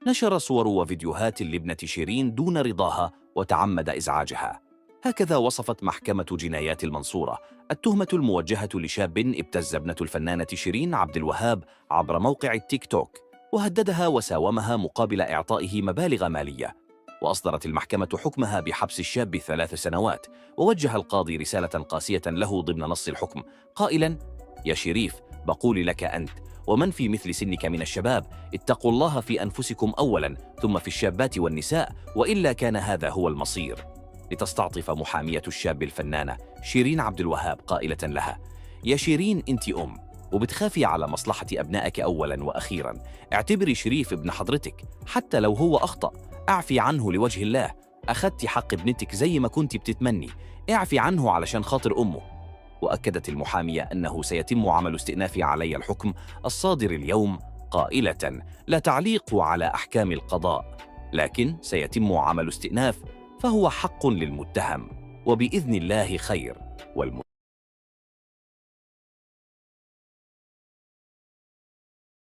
نشر صور وفيديوهات لابنة شيرين دون رضاها وتعمد إزعاجها. هكذا وصفت محكمة جنايات المنصورة التهمة الموجهة لشاب ابتز ابنة الفنانة شيرين عبد الوهاب عبر موقع التيك توك، وهددها وساومها مقابل إعطائه مبالغ مالية. وأصدرت المحكمة حكمها بحبس الشاب 3 سنوات. ووجه القاضي رسالة قاسية له ضمن نص الحكم قائلا: يا شريف، بقول لك أنت ومن في مثل سنك من الشباب: اتقوا الله في أنفسكم أولا، ثم في الشابات والنساء، وإلا كان هذا هو المصير. لتستعطف محامية الشاب الفنانة شيرين عبد الوهاب قائلة لها: يا شيرين، أنت وبتخافي على مصلحة أبنائك أولا وأخيرا. اعتبري شريف ابن حضرتك، حتى لو هو أخطأ اعفي عنه لوجه الله. أخذت حق ابنتك زي ما كنت بتتمني، اعفي عنه علشان خاطر أمه. وأكدت المحامية أنه سيتم عمل استئناف علي الحكم الصادر اليوم، قائلة: لا تعليق على أحكام القضاء، لكن سيتم عمل استئناف، فهو حق للمتهم، وبإذن الله خير.